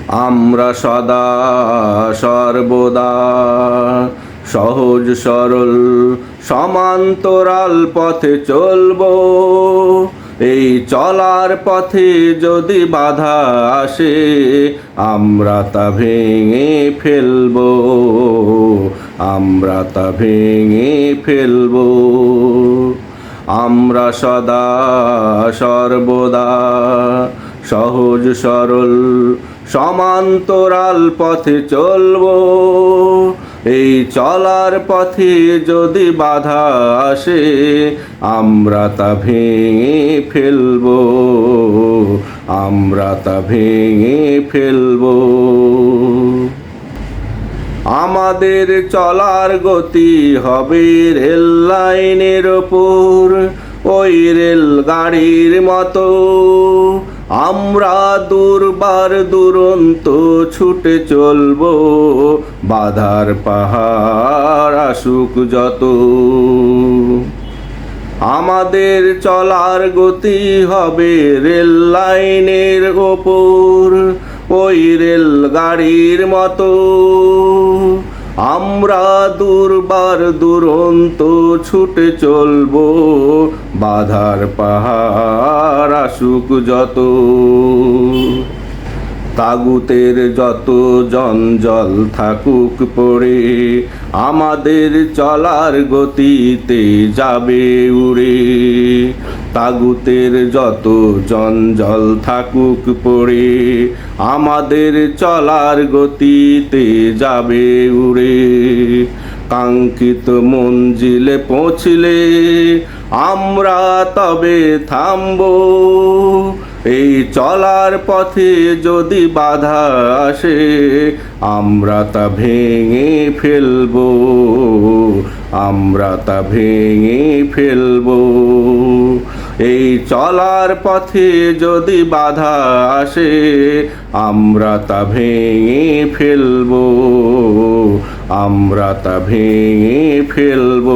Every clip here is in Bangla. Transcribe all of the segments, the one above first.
আমরা সদা সর্বদা সহজ সরল সমান্তরাল পথে চলব। এই চলার পথে যদি বাধা আসে আমরা তা ভেঙে ফেলব, আমরা তা ভেঙে ফেলব। আমরা সদা সর্বদা সহজ সরল সমান্তরাল পথে চলব। এই চলার পথে যদি বাধা আসে আমরা তা ভেঙে ফেলব, আমরা তা ভেঙে ফেলব। আমাদের চলার গতি হবে রেল লাইনের ওপর, ওই রেল গাড়ির মতো। আমরা দুর্বার দুরন্ত ছুটে চলব, বাধার পাহাড় আসুক যত। আমাদের চলার গতি হবে রেল লাইনের ওপর, ওই রেল গাড়ির মতো। আমরা দুর্বার দুরন্ত ছুটে চলব, বাধার পাহাড় আসুক যত। তাগুতের যত জঞ্জল থাকুক পড়ে আমাদের চলার গতিতে যাবে উড়ে। তাগুতের যত জঞ্জল থাকুক পড়ে আমাদের চলার গতিতে যাবে উড়ে। কাঙ্ক্ষিত মঞ্জিলে পৌঁছলে আমরা তবে থামব। এই চলার পথে যদি বাধা আসে আমরা তা ভেঙে ফেলব, আমরা তা ভেঙে ফেলব। এই চলার পথে যদি বাধা আসে আমরা তা ভেঙে ফেলব, আমরা তা ভেঙে ফেলব।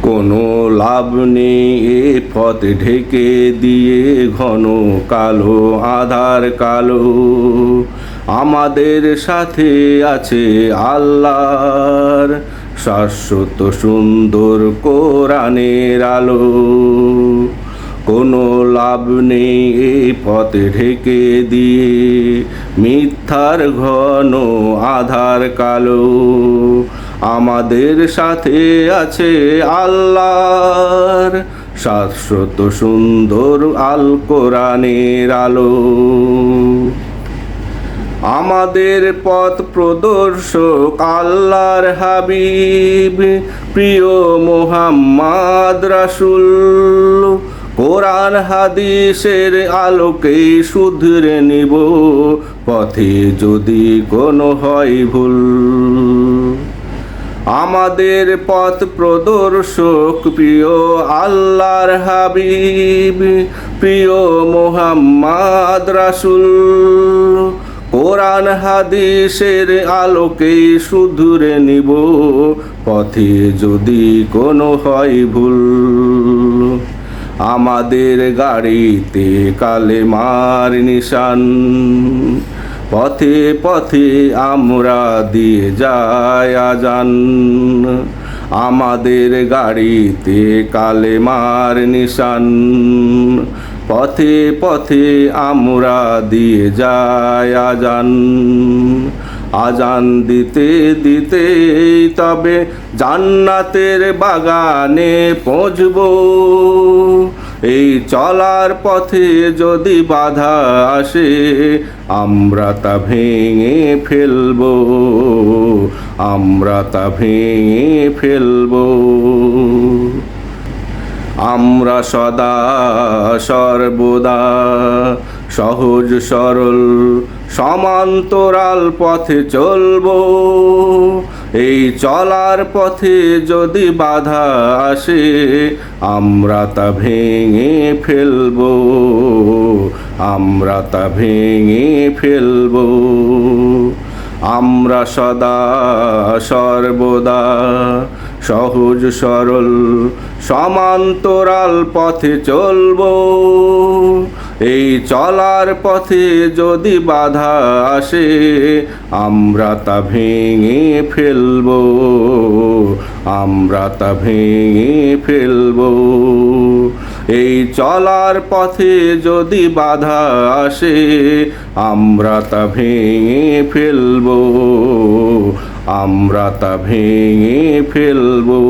কোনো লাভ নেই এ পথ ঢেকে দিয়ে ঘন কালো আধার কালো। আমাদের সাথে আছে আল্লাহর শাশ্বত সুন্দর কোরআনের আলো। কোনো লাভ নেই এই পথ ঢেকে দিয়ে মিথ্যার ঘন আধার কালো। আমাদের সাথে আছে আল্লাহর শাশ্বত সুন্দর আল কোরআনের আলো। আমাদের পথ প্রদর্শক আল্লাহর হাবিব প্রিয় মুহাম্মদ রাসূল। কোরআন হাদিসের আলোকে শুধরে নিব পথে যদি কোনো হয় ভুল। আমাদের পথ প্রদর্শক প্রিয় আল্লাহর হাবিব প্রিয় মুহাম্মদ রাসূল। কোরআন হাদিসের আলোকে শুধরে নিব পথে যদি কোনো হয় ভুল। আমাদের গাড়িতে কালেমার নিশান পথে পথে আমরা দিয়ে যাই আজান। আমাদের গাড়িতে কালেমার নিশান পথে পথে আমরা দিয়ে যাই আজান। আজান দিতে দিতে তবে জান্নাতের বাগানে পৌঁছব। এই চলার পথে যদি বাধা আসে আমরা তা ভেঙে ফেলব, আমরা তা ভেঙে ফেলব। আমরা সদা সর্বদা সহজ সরল সমান্তরাল পথে চলব। এই চলার পথে যদি বাধা আসে আমরা তা ভেঙে ফেলব, আমরা তা ভেঙে ফেলব। আমরা সদা সর্বদা সহজ সরল সমান্তরাল পথে চলব। এই চলার পথে যদি বাধা আসে আমরা তা ভেঙে ফেলবো, আমরা তা ভেঙে ফেলবো। এই চলার পথে যদি বাধা আসে আমরা তা ভেঙে ফেলবো, আমরা তা ভেঙে ফেলবো।